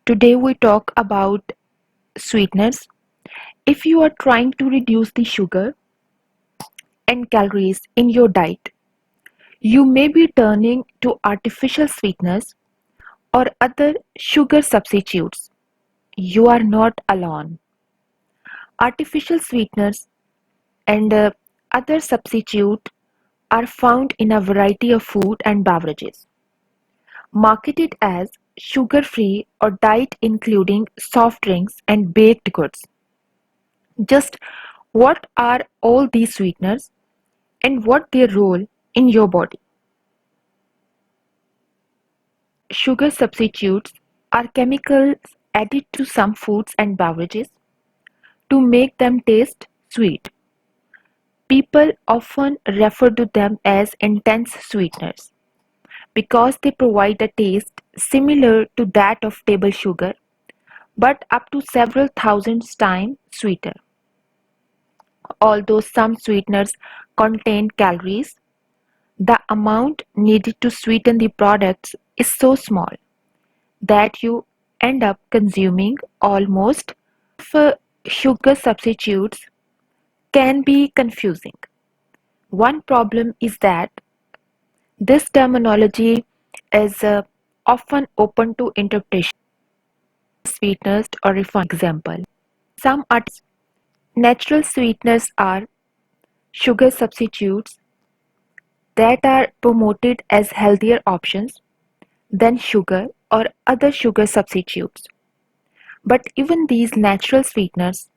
Today we talk about sweeteners. If you are trying to reduce the sugar and calories in your diet, you may be turning to artificial sweeteners or other sugar substitutes. You are not alone. Artificial sweeteners and other substitutes are found in a variety of food and beverages, marketed as sugar-free or diet including soft drinks and baked goods. Just what are all these sweeteners and what their role in your body? Sugar substitutes are chemicals added to some foods and beverages to make them taste sweet. People often refer to them as intense sweeteners because they provide a taste similar to that of table sugar but up to several thousand times sweeter. Although some sweeteners contain calories, the amount needed to sweeten the products is so small that you end up consuming almost sugar substitutes can be confusing. One problem is that this terminology is often open to interpretation. Sweeteners or refined example. Some natural sweeteners are sugar substitutes that are promoted as healthier options than sugar or other sugar substitutes. But even these natural sweeteners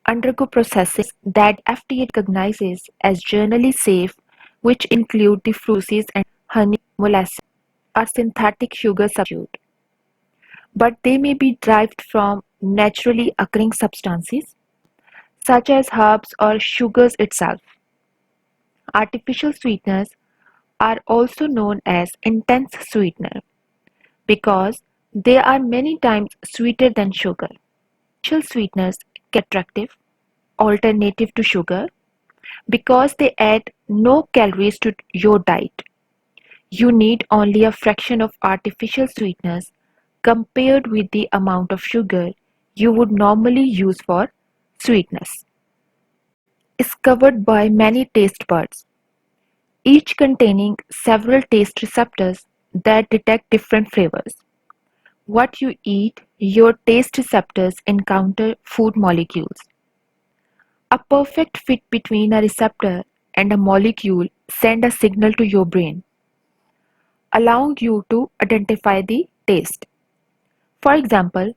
undergo processes that FDA recognizes as generally safe, which include the fructose and honey molasses are synthetic sugar substitute, but they may be derived from naturally occurring substances such as herbs or sugars itself. Artificial sweeteners are also known as intense sweetener because they are many times sweeter than sugar. Artificial sweeteners can be attractive alternative to sugar because they add no calories to your diet. You need only a fraction of artificial sweeteners compared with the amount of sugar you would normally use for sweetness. Is covered by many taste buds, each containing several taste receptors that detect different flavors. What you eat, your taste receptors encounter food molecules. A perfect fit between a receptor and a molecule send a signal to your brain, allowing you to identify the taste. For example,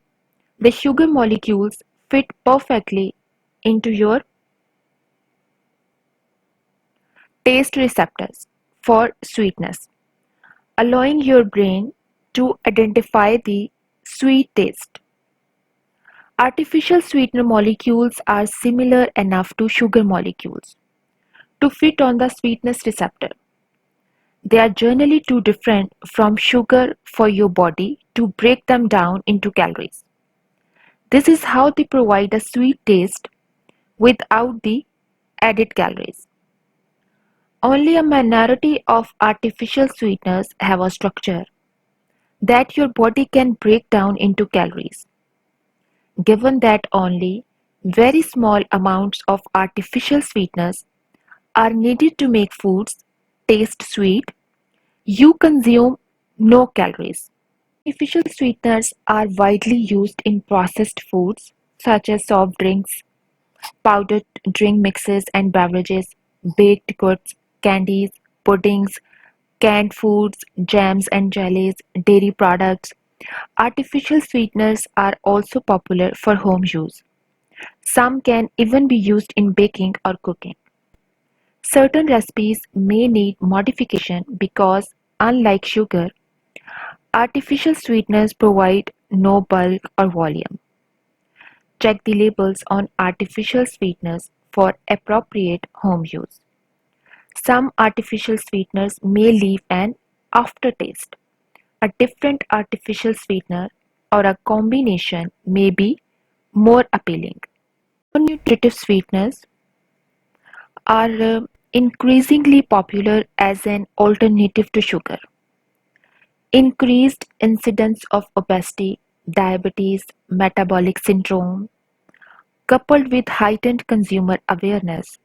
the sugar molecules fit perfectly into your taste receptors for sweetness, allowing your brain to identify the sweet taste. Artificial sweetener molecules are similar enough to sugar molecules to fit on the sweetness receptor. They are generally too different from sugar for your body to break them down into calories. This is how they provide a sweet taste without the added calories. Only a minority of artificial sweeteners have a structure that your body can break down into calories. Given that only very small amounts of artificial sweeteners are needed to make foods taste sweet, you consume no calories. Artificial sweeteners are widely used in processed foods such as soft drinks, powdered drink mixes and beverages, baked goods, candies, puddings, canned foods, jams and jellies, dairy products. Artificial sweeteners are also popular for home use. Some can even be used in baking or cooking. Certain recipes may need modification because, unlike sugar, artificial sweeteners provide no bulk or volume. Check the labels on artificial sweeteners for appropriate home use. Some artificial sweeteners may leave an aftertaste. A different artificial sweetener or a combination may be more appealing. Non-nutritive sweeteners are increasingly popular as an alternative to sugar. Increased incidence of obesity diabetes, metabolic syndrome, coupled with heightened consumer awareness,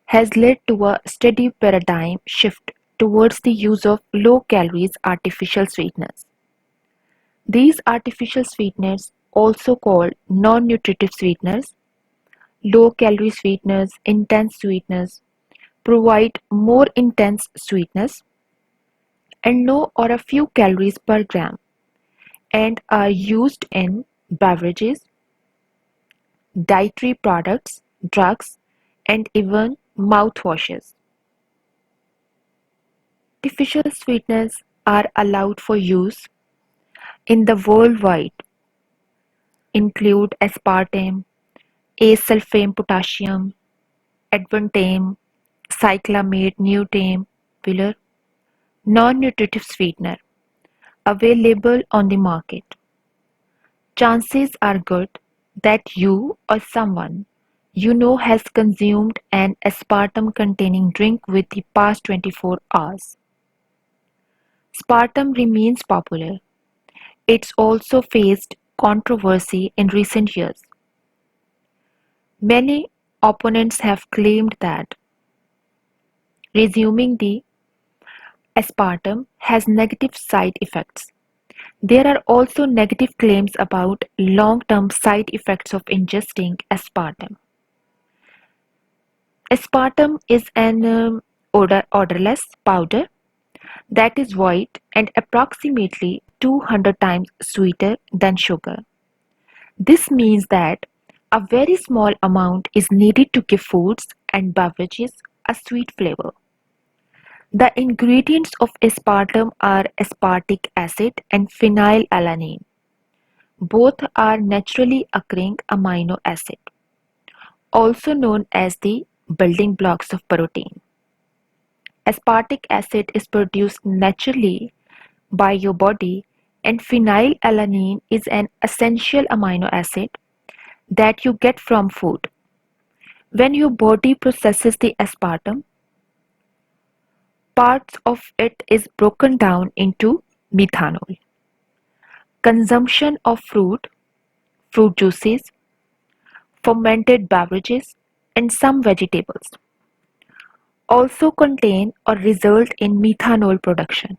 has led to a steady paradigm shift towards the use of low-calorie artificial sweeteners. These artificial sweeteners, also called non-nutritive sweeteners, low-calorie sweeteners, intense sweeteners, provide more intense sweetness and no or a few calories per gram and are used in beverages, dietary products, drugs, and even mouthwashes. Artificial sweeteners are allowed for use in the worldwide include aspartame, acesulfame potassium, advantame, cyclamate neutame, filler, non-nutritive sweetener available on the market. Chances are good that you or someone you know has consumed an aspartame-containing drink within the past 24 hours. Aspartame remains popular. It's also faced controversy in recent years. Many opponents have claimed that resuming the aspartame has negative side effects. There are also negative claims about long-term side effects of ingesting aspartame. Aspartame is an odorless powder that is white and approximately 200 times sweeter than sugar. This means that a very small amount is needed to give foods and beverages a sweet flavor. The ingredients of aspartame are aspartic acid and phenylalanine. Both are naturally occurring amino acid, also known as the building blocks of protein. Aspartic acid is produced naturally by your body and phenylalanine is an essential amino acid that you get from food. When your body processes the aspartame, parts of it is broken down into methanol. Consumption of fruit juices, fermented beverages, and some vegetables also contain or result in methanol production.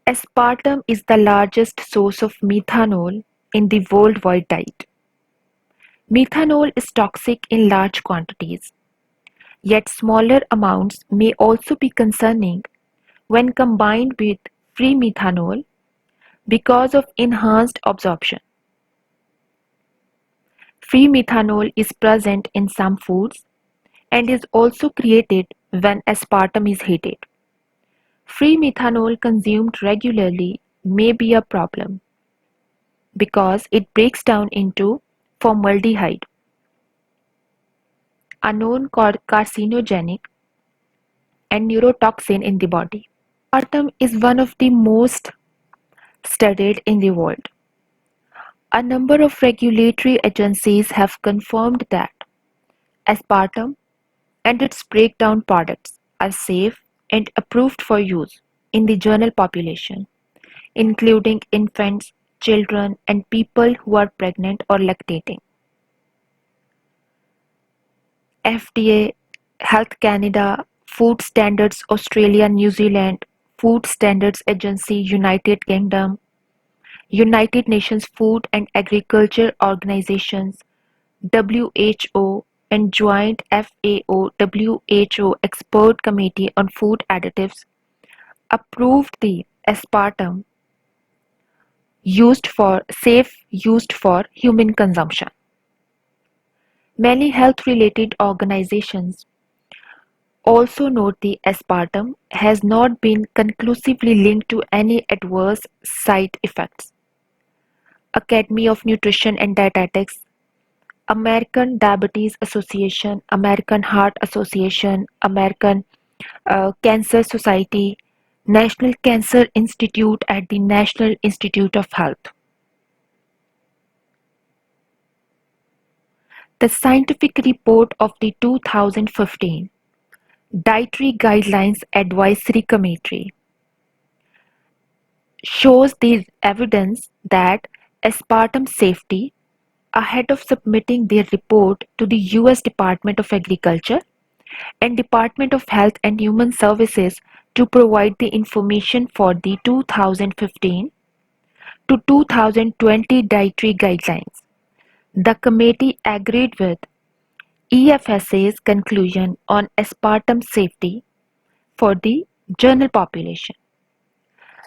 Aspartame is the largest source of methanol in the worldwide diet. Methanol is toxic in large quantities, yet smaller amounts may also be concerning when combined with free methanol because of enhanced absorption. Free methanol is present in some foods and is also created when aspartame is heated. Free methanol consumed regularly may be a problem because it breaks down into formaldehyde, a known carcinogenic and neurotoxin in the body. Aspartame is one of the most studied in the world. A number of regulatory agencies have confirmed that aspartame and its breakdown products are safe and approved for use in the general population, including infants, children, and people who are pregnant or lactating. FDA, Health Canada, Food Standards Australia New Zealand, Food Standards Agency United Kingdom, United Nations Food and Agriculture Organizations (WHO) and Joint FAO-WHO Expert Committee on Food Additives approved the aspartame used for human consumption. Many health-related organizations also note the aspartame has not been conclusively linked to any adverse side effects. Academy of Nutrition and Dietetics, American Diabetes Association, American Heart Association, American Cancer Society, National Cancer Institute at the National Institute of Health. The scientific report of the 2015 Dietary Guidelines Advisory Committee shows the evidence that aspartame safety ahead of submitting their report to the US Department of Agriculture and Department of Health and Human Services to provide the information for the 2015 to 2020 dietary guidelines. The committee agreed with EFSA's conclusion on aspartame safety for the general population.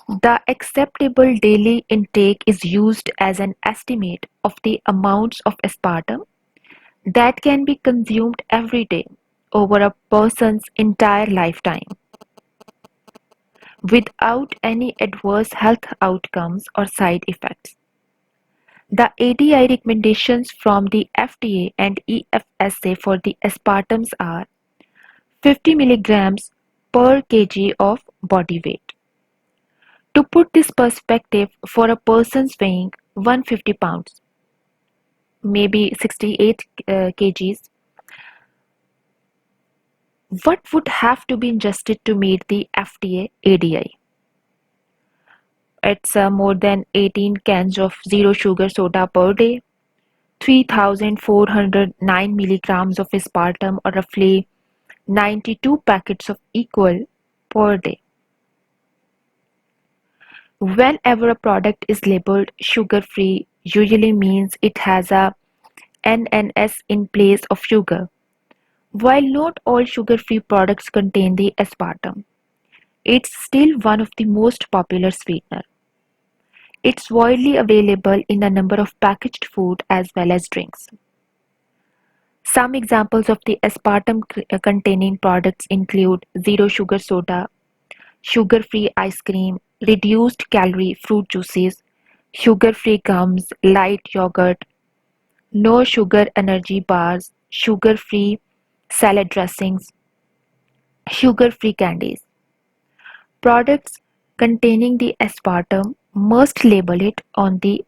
The acceptable daily intake is used as an estimate of the amounts of aspartame that can be consumed every day over a person's entire lifetime without any adverse health outcomes or side effects. The ADI recommendations from the FDA and EFSA for the aspartams are 50 milligrams per kg of body weight. To put this perspective, for a person weighing 150 pounds, maybe 68 kgs, what would have to be ingested to meet the FDA ADI? It's more than 18 cans of zero sugar soda per day, 3,409 milligrams of aspartame, or roughly 92 packets of equal per day. Whenever a product is labeled sugar-free, usually means it has a NNS in place of sugar. While not all sugar-free products contain the aspartame, it's still one of the most popular sweetener. It's widely available in a number of packaged food as well as drinks. Some examples of the aspartame containing products include zero sugar soda, sugar-free ice cream, reduced calorie fruit juices, sugar-free gums, light yogurt, no sugar energy bars, sugar-free salad dressings, sugar-free candies. Products containing the aspartame must label it on the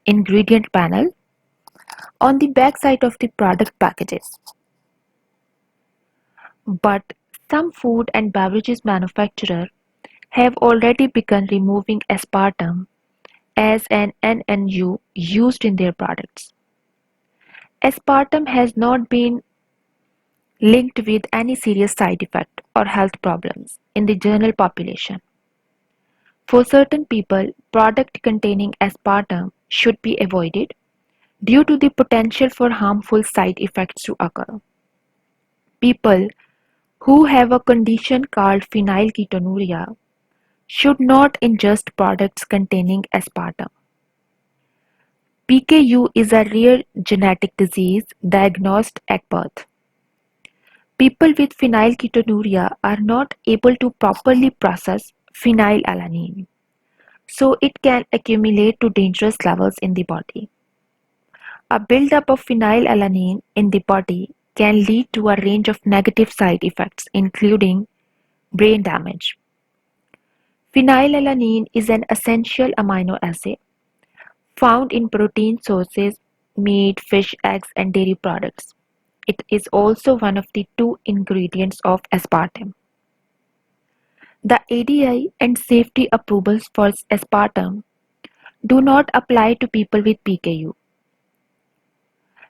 ingredient panel on the backside of the product packages. But some food and beverages manufacturers have already begun removing aspartame as an NNU used in their products. Aspartame has not been linked with any serious side effect or health problems in the general population. For certain people, products containing aspartame should be avoided due to the potential for harmful side effects to occur. People who have a condition called phenylketonuria should not ingest products containing aspartame. PKU is a rare genetic disease diagnosed at birth. People with phenylketonuria are not able to properly process phenylalanine, so it can accumulate to dangerous levels in the body. A buildup of phenylalanine in the body can lead to a range of negative side effects, including brain damage. Phenylalanine is an essential amino acid found in protein sources, meat, fish, eggs, and dairy products. It is also one of the two ingredients of aspartame. The ADI and safety approvals for aspartame do not apply to people with PKU.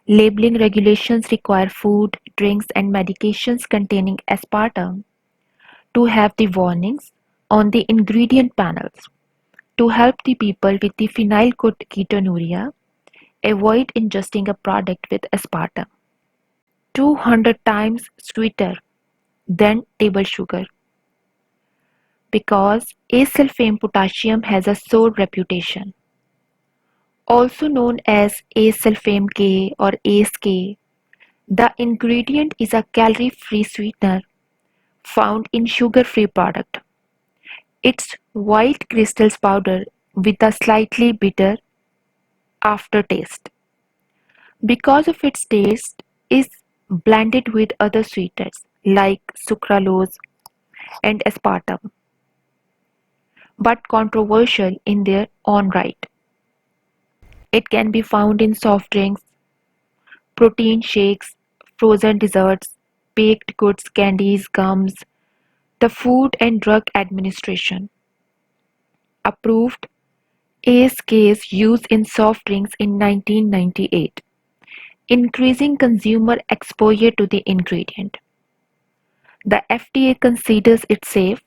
Labeling regulations require food, drinks, and medications containing aspartame to have the warnings on the ingredient panels to help the people with the phenylketonuria avoid ingesting a product with aspartame 200 times sweeter than table sugar. Because acesulfame potassium has a sour reputation, also known as acesulfame K or ACE-K, the ingredient is a calorie-free sweetener found in sugar-free product. It's white crystals powder with a slightly bitter aftertaste. Because of its taste is blended with other sweeteners like sucralose and aspartame, but controversial in their own right. It can be found in soft drinks, protein shakes, frozen desserts, baked goods, candies, gums. The Food and Drug Administration approved ASK's use in soft drinks in 1998, increasing consumer exposure to the ingredient. The FDA considers it safe.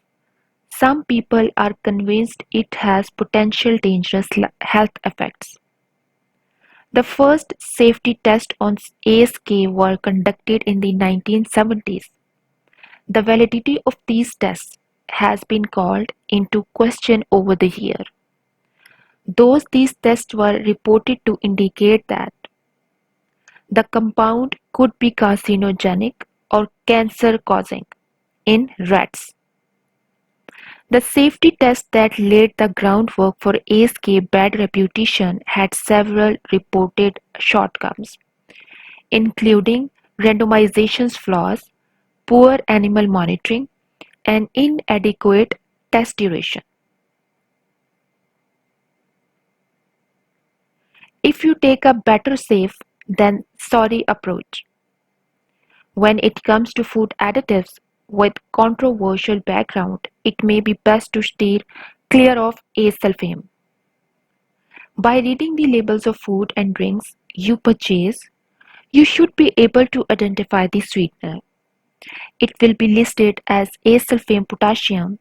Some people are convinced it has potential dangerous health effects. The first safety tests on ASK were conducted in the 1970s. The validity of these tests has been called into question over the years. These tests were reported to indicate that the compound could be carcinogenic or cancer-causing in rats. The safety test that laid the groundwork for ASK bad reputation had several reported shortcomings, including randomization flaws, poor animal monitoring, and inadequate test duration. If you take a better safe than sorry approach when it comes to food additives with controversial background, it may be best to steer clear of asulfame. By reading the labels of food and drinks you purchase, you should be able to identify the sweetener. It will be listed as asulfame potassium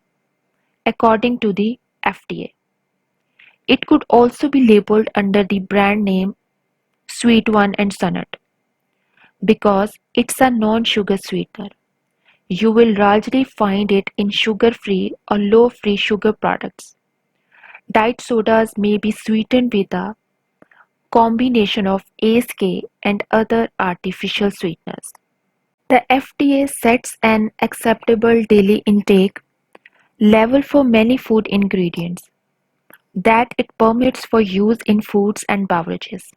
according to the FDA. It could also be labeled under the brand name Sweet One and Sonnet because it's a non-sugar sweetener. You will largely find it in sugar-free or low-free sugar products. Diet sodas may be sweetened with a combination of ASK and other artificial sweeteners. The FDA sets an acceptable daily intake level for many food ingredients that it permits for use in foods and beverages.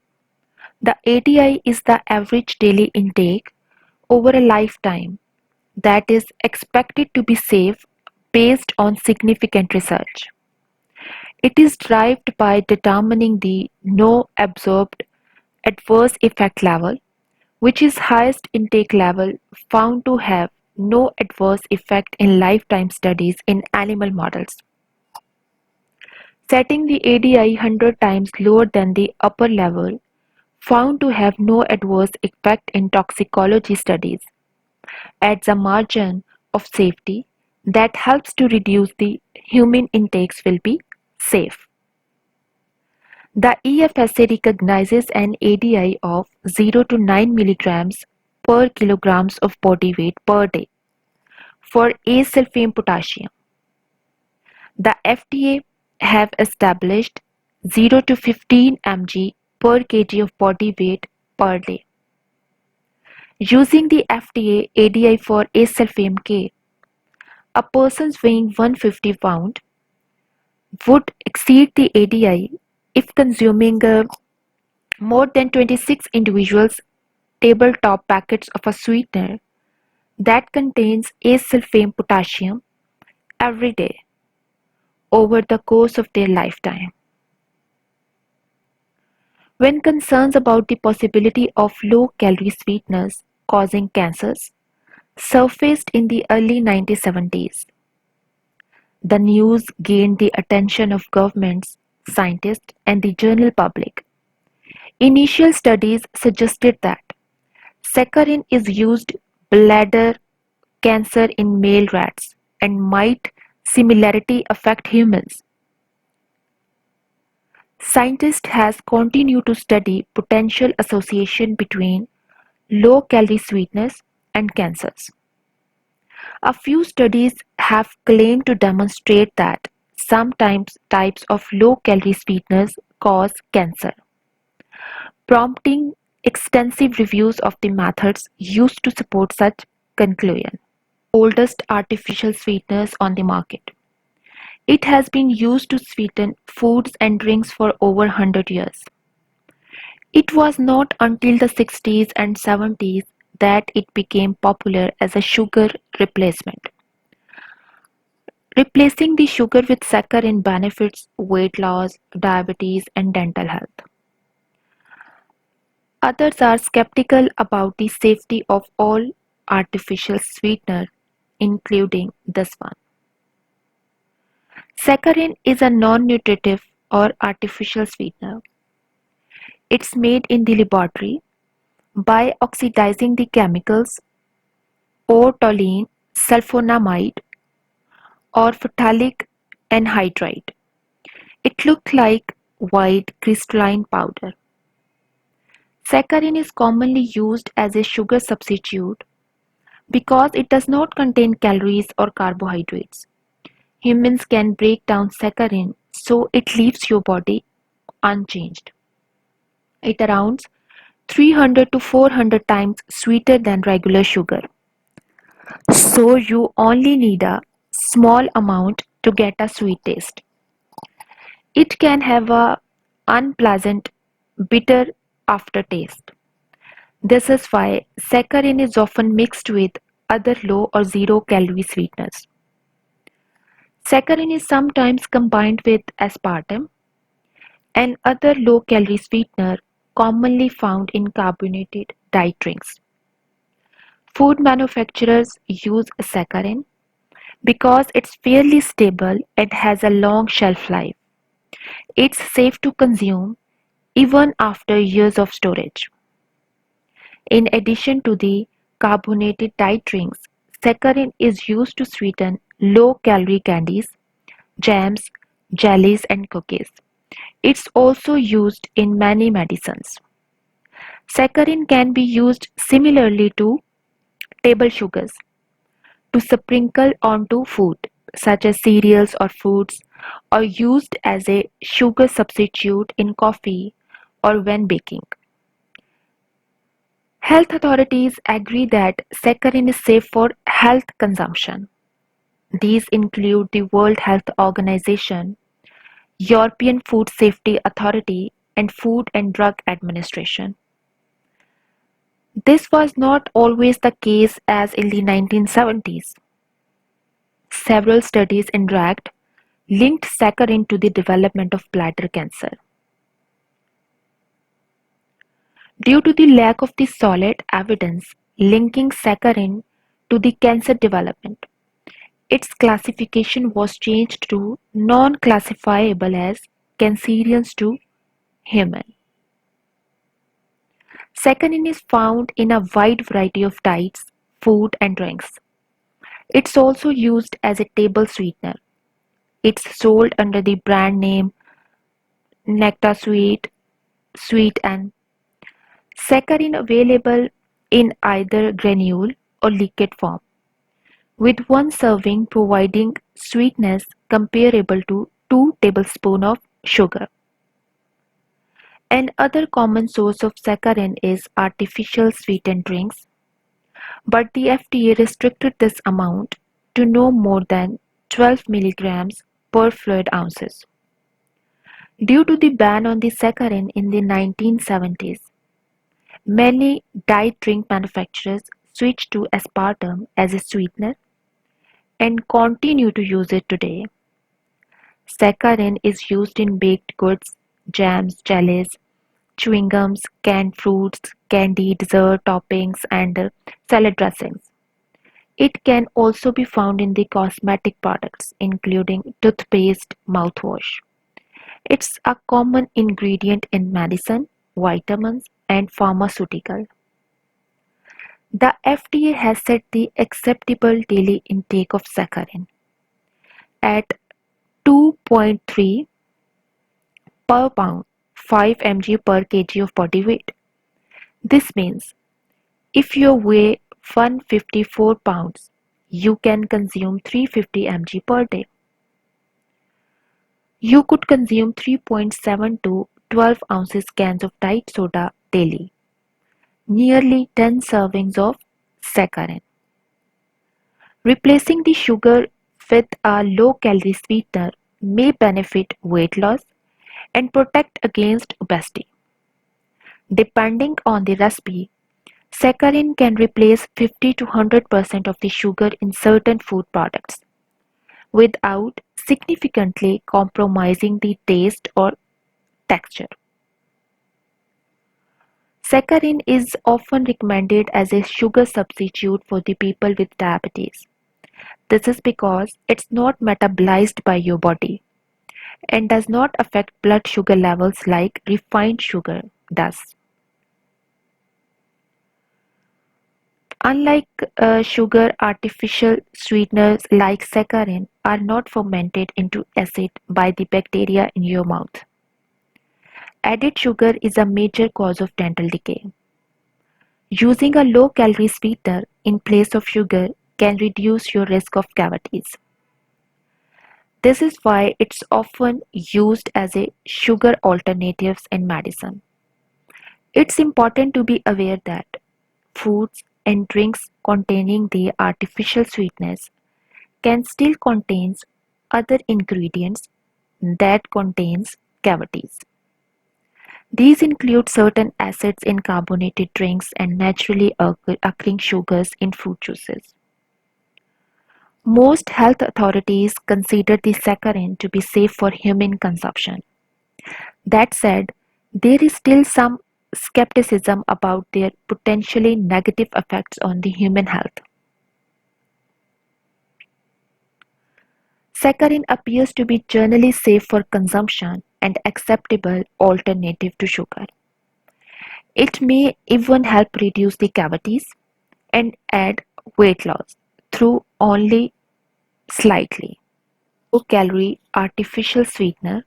The ADI is the average daily intake over a lifetime that is expected to be safe based on significant research. It is derived by determining the no absorbed adverse effect level, which is highest intake level found to have no adverse effect in lifetime studies in animal models. Setting the ADI 100 times lower than the upper level found to have no adverse effect in toxicology studies adds a margin of safety that helps to reduce the human intakes will be safe. The EFSA recognizes an ADI of 0 to 9 milligrams per kilograms of body weight per day for asulfame potassium. The FDA have established 0 to 15 mg per kg of body weight per day. Using the FDA ADI for asulfame K, a person weighing 150 pounds would exceed the ADI if consuming more than 26 individuals tabletop packets of a sweetener that contains asulfame potassium every day over the course of their lifetime. When concerns about the possibility of low-calorie sweeteners causing cancers surfaced in the early 1970s, the news gained the attention of governments, scientists, and the general public. Initial studies suggested that saccharin is used bladder cancer in male rats and might similarly affect humans. Scientists has continued to study potential association between low-calorie sweetness and cancers. A few studies have claimed to demonstrate that sometimes types of low-calorie sweeteners cause cancer, prompting extensive reviews of the methods used to support such conclusion. Oldest artificial sweeteners on the market. It has been used to sweeten foods and drinks for over 100 years. It was not until the 60s and 70s that it became popular as a sugar replacement. Replacing the sugar with saccharin benefits weight loss, diabetes, and dental health. Others are skeptical about the safety of all artificial sweetener, including this one. Saccharin is a non-nutritive or artificial sweetener. It's made in the laboratory by oxidizing the chemicals or-toluene, sulfonamide, or phthalic anhydride. It looks like white crystalline powder. Saccharin is commonly used as a sugar substitute because it does not contain calories or carbohydrates. Humans can break down saccharin so it leaves your body unchanged. It around 300 to 400 times sweeter than regular sugar. So you only need a small amount to get a sweet taste. It can have a unpleasant bitter aftertaste. This is why saccharin is often mixed with other low or zero calorie sweeteners. Saccharin is sometimes combined with aspartame, and other low calorie sweetener commonly found in carbonated diet drinks. Food manufacturers use saccharin because it's fairly stable and has a long shelf life. It's safe to consume even after years of storage. In addition to the carbonated diet drinks, saccharin is used to sweeten low-calorie candies, jams, jellies, and cookies. It's also used in many medicines. Saccharin can be used similarly to table sugars to sprinkle onto food, such as cereals or fruits, or used as a sugar substitute in coffee or when baking. Health authorities agree that saccharin is safe for health consumption. These include the World Health Organization, European Food Safety Authority, and Food and Drug Administration. This was not always the case as in the 1970s. Several studies in rat linked saccharin to the development of bladder cancer. Due to the lack of the solid evidence linking saccharin to the cancer development, its classification was changed to non-classifiable as cancerous to human. Saccharin is found in a wide variety of diets, food, and drinks. It's also used as a table sweetener. It's sold under the brand name NectarSweet, Sweet and saccharin available in either granule or liquid form, with one serving providing sweetness comparable to 2 tablespoons of sugar. Another common source of saccharin is artificial sweetened drinks, but the FDA restricted this amount to no more than 12 milligrams per fluid ounces. Due to the ban on the saccharin in the 1970s, many diet drink manufacturers switched to aspartame as a sweetener and continue to use it today. Saccharin is used in baked goods, jams, jellies, chewing gums, canned fruits, candy, dessert toppings, and salad dressings. It can also be found in the cosmetic products, including toothpaste, mouthwash. It's a common ingredient in medicine, vitamins, and pharmaceutical. The FDA has set the acceptable daily intake of saccharin at 2.3 per pound, 5 mg per kg of body weight. This means if you weigh 154 pounds, you can consume 350 mg per day. You could consume 3.7 to 12 ounces cans of diet soda daily, nearly 10 servings of saccharin. Replacing the sugar with a low-calorie sweetener may benefit weight loss and protect against obesity. Depending on the recipe, saccharin can replace 50 to 100% of the sugar in certain food products without significantly compromising the taste or texture. Saccharin is often recommended as a sugar substitute for the people with diabetes, This is because it's not metabolized by your body and does not affect blood sugar levels like refined sugar does. Unlike sugar, artificial sweeteners like saccharin are not fermented into acid by the bacteria in your mouth. Added sugar is a major cause of dental decay. Using a low-calorie sweetener in place of sugar can reduce your risk of cavities. This is why it's often used as a sugar alternatives in medicine. It's important to be aware that foods and drinks containing the artificial sweetness can still contains other ingredients that contains cavities. These include certain acids in carbonated drinks and naturally occurring sugars in fruit juices. Most health authorities consider the saccharin to be safe for human consumption. That said, there is still some skepticism about their potentially negative effects on the human health. Saccharin appears to be generally safe for consumption and acceptable alternative to sugar. It may even help reduce the cavities and aid weight loss through only slightly low-calorie artificial sweetener,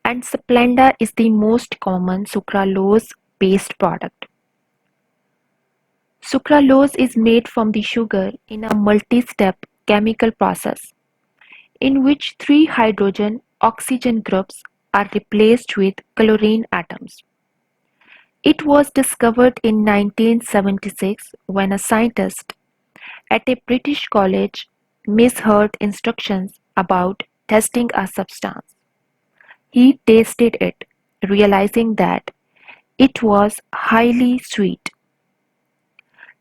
and Splenda is the most common sucralose-based product. Sucralose is made from the sugar in a multi-step chemical process in which three hydrogen-oxygen groups are replaced with chlorine atoms. It was discovered in 1976 when a scientist at a British college misheard instructions about testing a substance. He tasted it, realizing that it was highly sweet.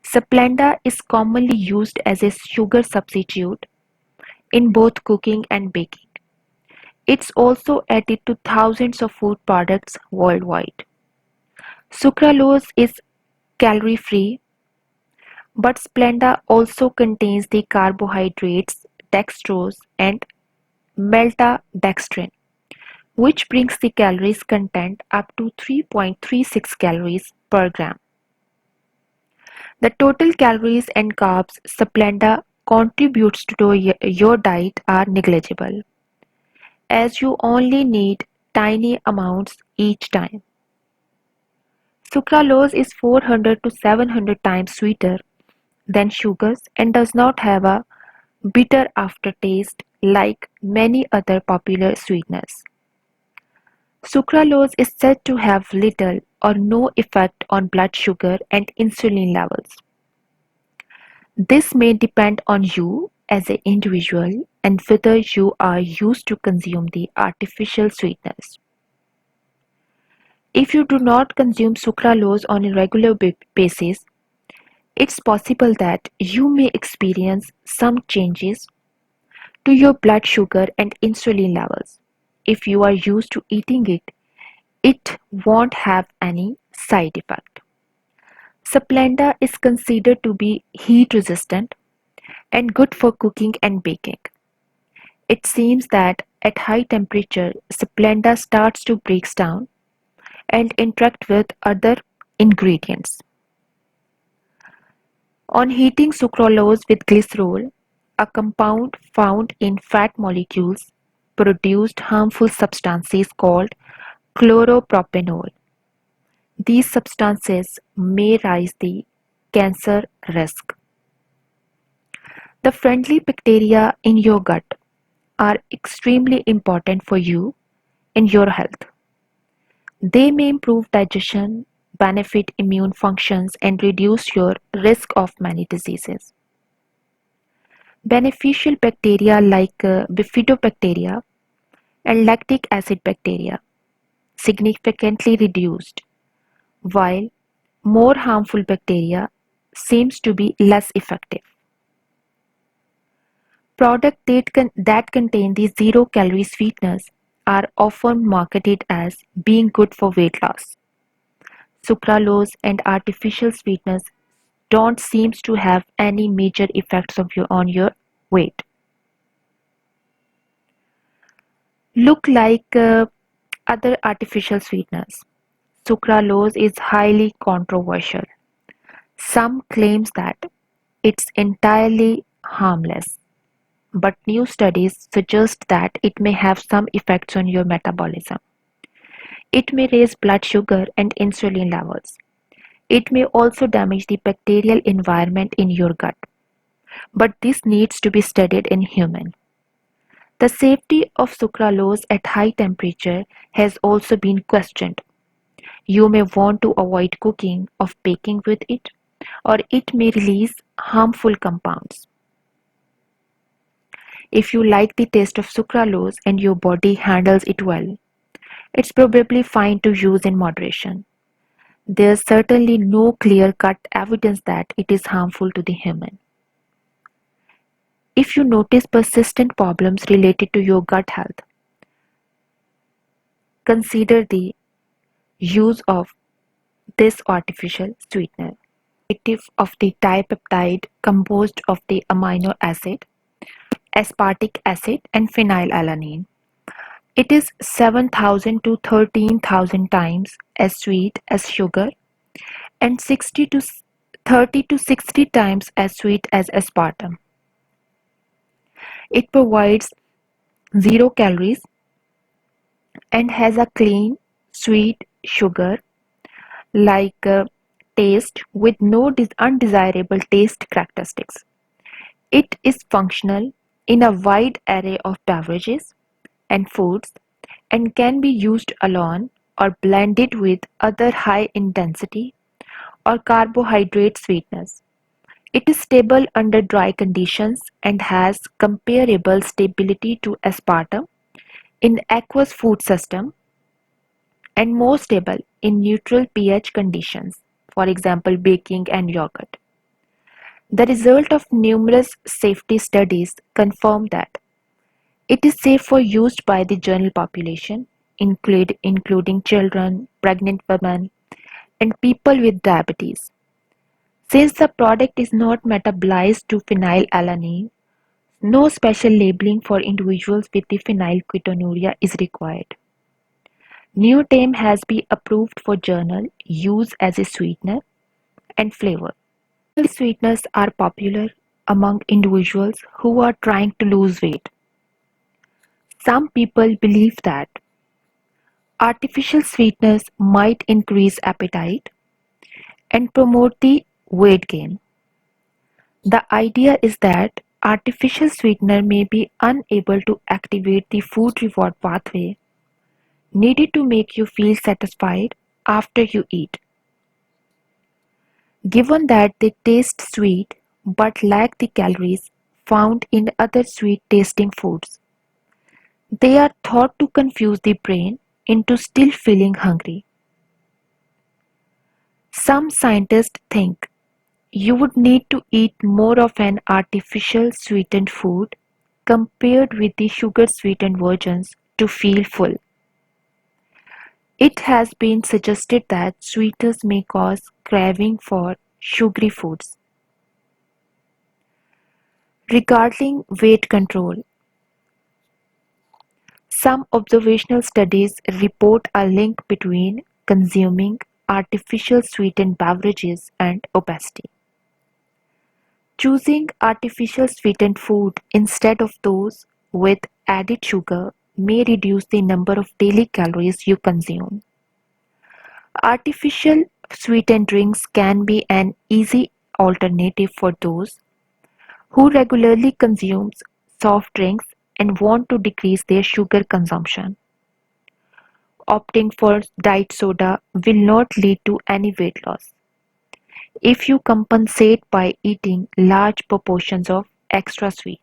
Splenda is commonly used as a sugar substitute in both cooking and baking. It's also added to thousands of food products worldwide. Sucralose is calorie-free, but Splenda also contains the carbohydrates dextrose and maltodextrin, which brings the calories content up to 3.36 calories per gram. The total calories and carbs Splenda contributes to your diet are negligible, as you only need tiny amounts each time. Sucralose is 400 to 700 times sweeter than sugars and does not have a bitter aftertaste like many other popular sweeteners. Sucralose is said to have little or no effect on blood sugar and insulin levels. This may depend on you as an individual and whether you are used to consume the artificial sweeteners. If you do not consume sucralose on a regular basis, it's possible that you may experience some changes to your blood sugar and insulin levels. If you are used to eating it, it won't have any side effect. Splenda is considered to be heat resistant and good for cooking and baking. It seems that at high temperature, Splenda starts to break down and interact with other ingredients. On heating sucralose with glycerol, a compound found in fat molecules produced harmful substances called chloropropanol. These substances may raise the cancer risk. The friendly bacteria in your gut are extremely important for you and your health. They may improve digestion, benefit immune functions, and reduce your risk of many diseases. Beneficial bacteria like bifidobacteria and lactic acid bacteria significantly reduced, while more harmful bacteria seems to be less effective. Products that contain these zero-calorie sweeteners are often marketed as being good for weight loss. Sucralose and artificial sweeteners don't seem to have any major effects on your weight. Look like other artificial sweeteners. Sucralose is highly controversial. Some claims that it's entirely harmless, but new studies suggest that it may have some effects on your metabolism. It may raise blood sugar and insulin levels. It may also damage the bacterial environment in your gut, but this needs to be studied in humans. The safety of sucralose at high temperature has also been questioned. You may want to avoid cooking or baking with it, or it may release harmful compounds. If you like the taste of sucralose and your body handles it well, it's probably fine to use in moderation. There's certainly no clear-cut evidence that it is harmful to the human. If you notice persistent problems related to your gut health, consider the use of this artificial sweetener. Derivative of the dipeptide composed of the amino acid, aspartic acid and phenylalanine. It is 7,000 to 13,000 times as sweet as sugar and 60 to 30 to 60 times as sweet as aspartame. It provides 0 calories and has a clean, sweet sugar like taste with no undesirable taste characteristics. It is functional in a wide array of beverages and foods and can be used alone or blended with other high-intensity or carbohydrate sweeteners. It is stable under dry conditions and has comparable stability to aspartame in aqueous food system and more stable in neutral pH conditions, for example baking and yogurt. The result of numerous safety studies confirm that it is safe for use by the general population, including children, pregnant women, and people with diabetes. Since the product is not metabolized to phenylalanine, no special labeling for individuals with the phenylketonuria is required. Neotame has been approved for journal use as a sweetener and flavor. Sweeteners are popular among individuals who are trying to lose weight. Some people believe that artificial sweeteners might increase appetite and promote the weight gain. The idea is that artificial sweetener may be unable to activate the food reward pathway needed to make you feel satisfied after you eat. Given that they taste sweet but lack the calories found in other sweet tasting foods, they are thought to confuse the brain into still feeling hungry. Some scientists think you would need to eat more of an artificial sweetened food compared with the sugar sweetened versions to feel full. It has been suggested that sweeteners may cause craving for sugary foods. Regarding weight control, some observational studies report a link between consuming artificial sweetened beverages and obesity. Choosing artificial sweetened food instead of those with added sugar may reduce the number of daily calories you consume. Artificial sweetened drinks can be an easy alternative for those who regularly consume soft drinks and want to decrease their sugar consumption. Opting for diet soda will not lead to any weight loss if you compensate by eating large proportions of extra sweet.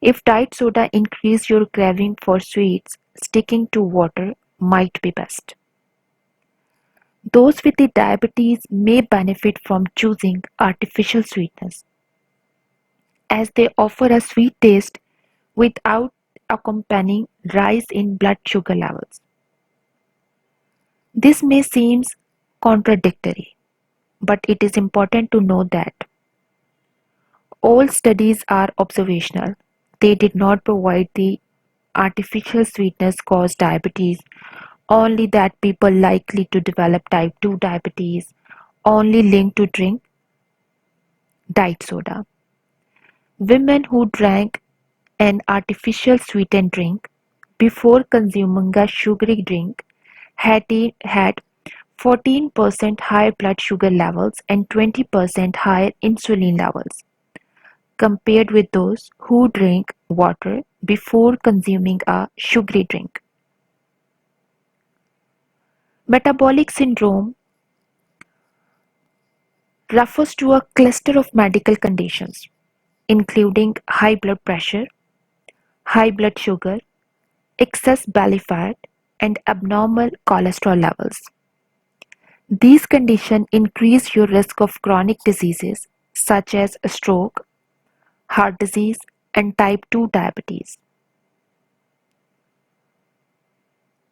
If diet soda increase your craving for sweets, sticking to water might be best. Those with the diabetes may benefit from choosing artificial sweetness, as they offer a sweet taste without accompanying rise in blood sugar levels. This may seem contradictory, but it is important to know that All studies are observational. They did not provide the artificial sweetness cause diabetes, only that people likely to develop type 2 diabetes, only linked to drink diet soda. Women who drank an artificial sweetened drink before consuming a sugary drink had 14% higher blood sugar levels and 20% higher insulin levels compared with those who drink water before consuming a sugary drink. Metabolic syndrome refers to a cluster of medical conditions, including high blood pressure, high blood sugar, excess belly fat, and abnormal cholesterol levels. These conditions increase your risk of chronic diseases such as stroke, heart disease, and type 2 diabetes.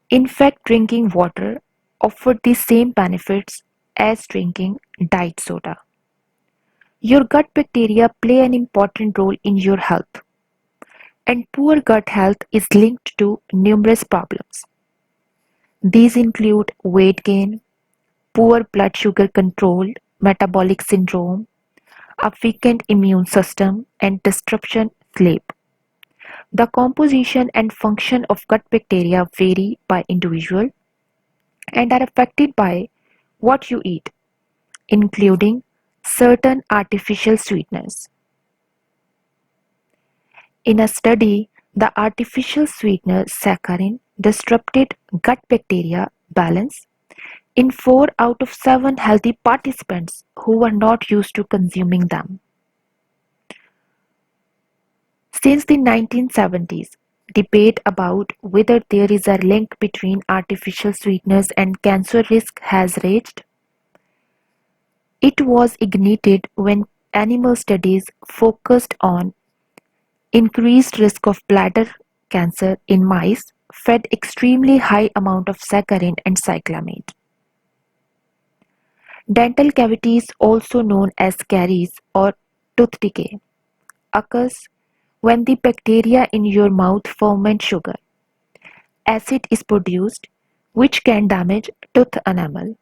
In fact, drinking water offers the same benefits as drinking diet soda. Your gut bacteria play an important role in your health, and poor gut health is linked to numerous problems. These include weight gain, poor blood sugar control, metabolic syndrome, a weakened immune system, and disruption sleep. The composition and function of gut bacteria vary by individual and are affected by what you eat, including certain artificial sweeteners. In a study, the artificial sweetener saccharin disrupted gut bacteria balance in 4 out of 7 healthy participants who were not used to consuming them. Since the 1970s, debate about whether there is a link between artificial sweeteners and cancer risk has raged. It was ignited when animal studies focused on increased risk of bladder cancer in mice fed extremely high amount of saccharin and cyclamate. Dental cavities, also known as caries or tooth decay, occurs when the bacteria in your mouth ferment sugar. Acid is produced which can damage tooth enamel.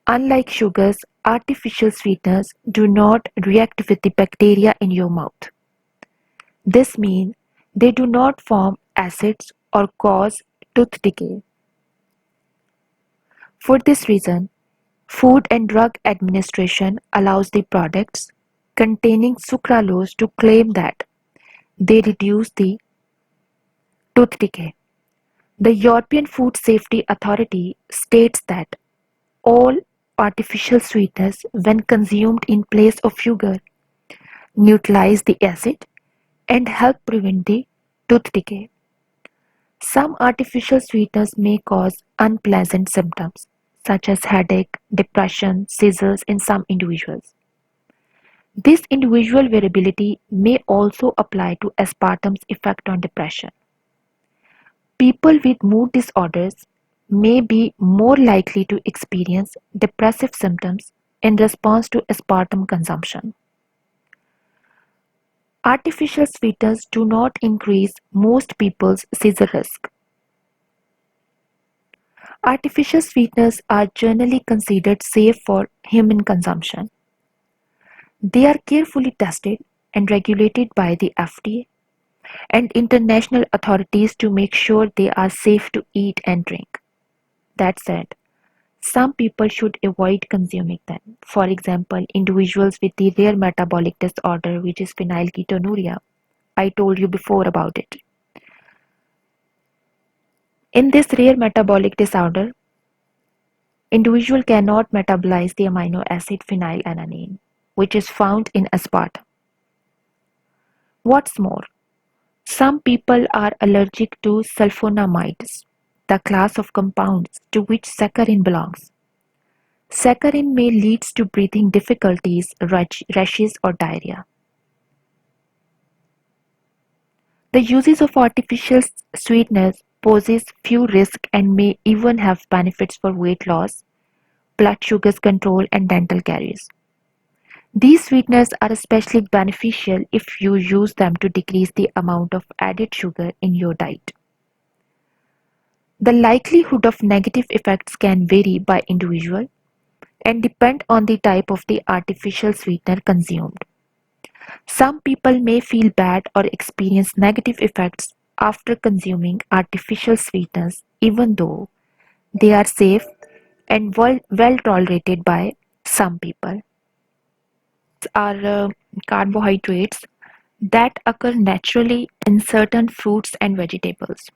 Unlike sugars, artificial sweeteners do not react with the bacteria in your mouth. This means they do not form acids or cause tooth decay. For this reason, Food and Drug Administration allows the products containing sucralose to claim that they reduce the tooth decay. The European Food Safety Authority states that all artificial sweeteners, when consumed in place of sugar, neutralize the acid and help prevent the tooth decay. Some artificial sweeteners may cause unpleasant symptoms such as headache, depression, seizures in some individuals. This individual variability may also apply to aspartame's effect on depression. People with mood disorders may be more likely to experience depressive symptoms in response to aspartame consumption. Artificial sweeteners do not increase most people's seizure risk. Artificial sweeteners are generally considered safe for human consumption. They are carefully tested and regulated by the FDA and international authorities to make sure they are safe to eat and drink. That said, some people should avoid consuming them. For example, individuals with the rare metabolic disorder, which is phenylketonuria. I told you before about it. In this rare metabolic disorder, individual cannot metabolize the amino acid phenylalanine, which is found in aspartame. What's more, some people are allergic to sulfonamides, the class of compounds to which saccharin belongs. Saccharin may lead to breathing difficulties, rashes, or diarrhea. The uses of artificial sweeteners poses few risks and may even have benefits for weight loss, blood sugars control, and dental caries. These sweeteners are especially beneficial if you use them to decrease the amount of added sugar in your diet. The likelihood of negative effects can vary by individual and depend on the type of the artificial sweetener consumed. Some people may feel bad or experience negative effects after consuming artificial sweeteners even though they are safe and well tolerated by some people. Are carbohydrates that occur naturally in certain fruits and vegetables,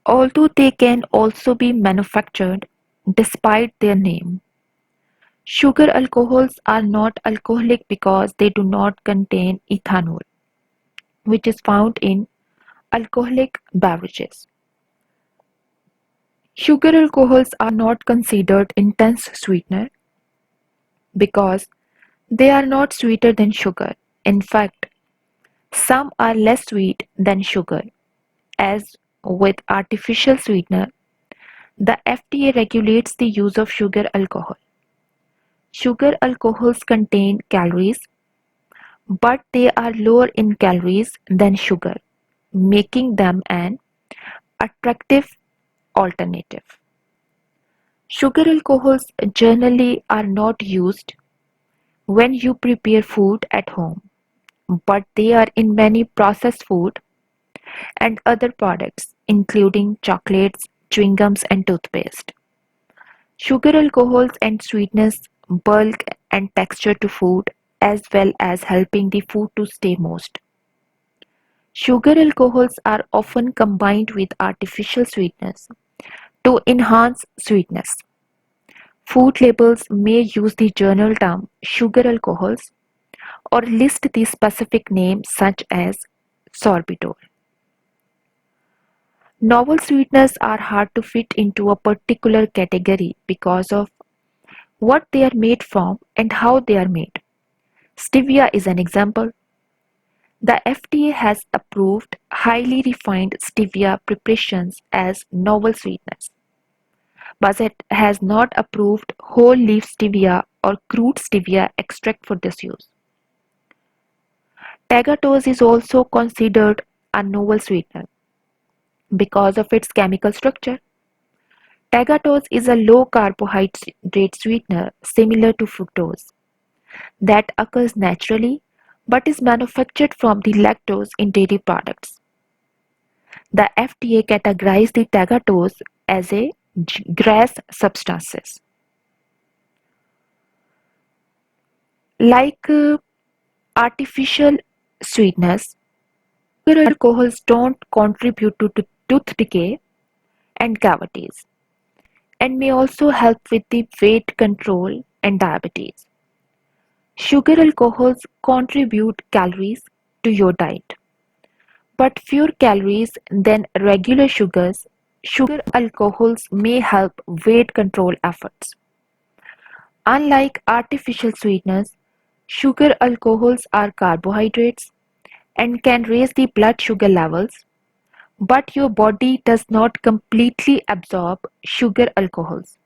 although they can also be manufactured despite their name. Sugar alcohols are not alcoholic because they do not contain ethanol, which is found in alcoholic beverages. Sugar alcohols are not considered intense sweetener because they are not sweeter than sugar. In fact, some are less sweet than sugar. As with artificial sweetener, the FDA regulates the use of sugar alcohol. Sugar alcohols contain calories, but they are lower in calories than sugar, making them an attractive alternative. Sugar alcohols generally are not used when you prepare food at home, but they are in many processed food and other products, including chocolates, chewing gums, and toothpaste. Sugar alcohols and sweetness bulk and texture to food as well as helping the food to stay moist. Sugar alcohols are often combined with artificial sweetness to enhance sweetness. Food labels may use the general term sugar alcohols or list the specific name such as sorbitol. Novel sweeteners are hard to fit into a particular category because of what they are made from and how they are made. Stevia is an example. The FDA has approved highly refined stevia preparations as novel sweeteners, but it has not approved whole leaf stevia or crude stevia extract for this use. Tagatose is also considered a novel sweetener because of its chemical structure. Tagatose is a low carbohydrate sweetener similar to fructose that occurs naturally but is manufactured from the lactose in dairy products. The FDA categorized the tagatose as a GRAS substances. Like artificial sweeteners, sugar alcohols don't contribute to tooth decay and cavities and may also help with the weight control and diabetes. Sugar alcohols contribute calories to your diet, but fewer calories than regular sugars. Sugar alcohols may help weight control efforts. Unlike artificial sweeteners, sugar alcohols are carbohydrates and can raise the blood sugar levels, but your body does not completely absorb sugar alcohols.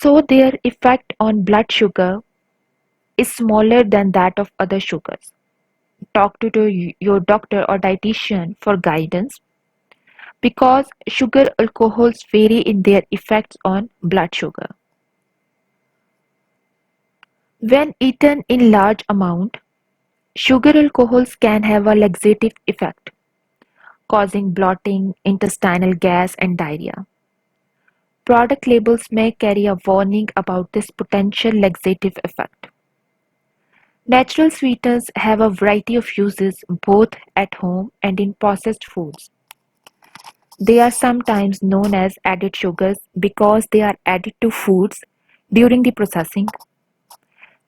So their effect on blood sugar is smaller than that of other sugars. Talk to your doctor or dietitian for guidance because sugar alcohols vary in their effects on blood sugar. When eaten in large amount, sugar alcohols can have a laxative effect, causing bloating, intestinal gas, and diarrhea. Product labels may carry a warning about this potential laxative effect. Natural sweeteners have a variety of uses both at home and in processed foods. They are sometimes known as added sugars because they are added to foods during the processing.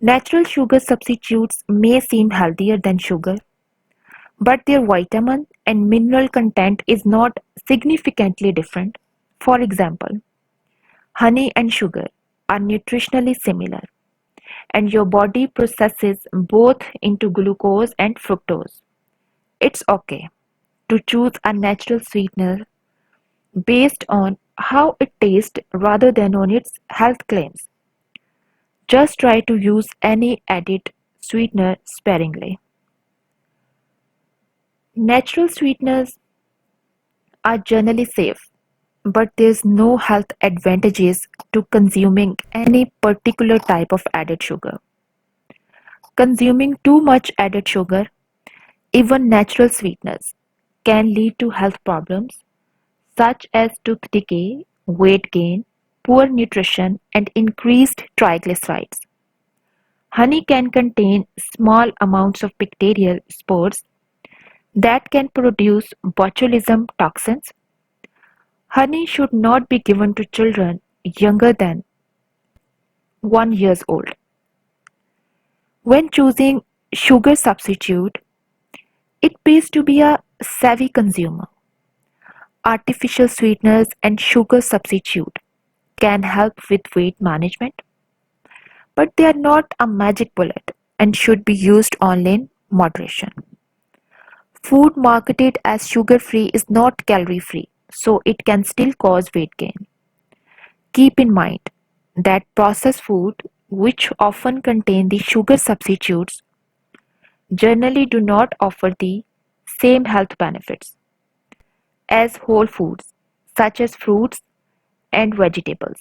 Natural sugar substitutes may seem healthier than sugar, but their vitamin and mineral content is not significantly different. For example, honey and sugar are nutritionally similar, and your body processes both into glucose and fructose. It's okay to choose a natural sweetener based on how it tastes rather than on its health claims. Just try to use any added sweetener sparingly. Natural sweeteners are generally safe, but there's no health advantages to consuming any particular type of added sugar. Consuming too much added sugar, even natural sweeteners, can lead to health problems such as tooth decay, weight gain, poor nutrition, and increased triglycerides. Honey can contain small amounts of bacterial spores that can produce botulism toxins. Honey should not be given to children younger than 1 year old. When choosing sugar substitute, it pays to be a savvy consumer. Artificial sweeteners and sugar substitute can help with weight management, but they are not a magic bullet and should be used only in moderation. Food marketed as sugar free is not calorie free, so it can still cause weight gain. Keep in mind that processed food, which often contain the sugar substitutes, generally do not offer the same health benefits as whole foods such as fruits and vegetables.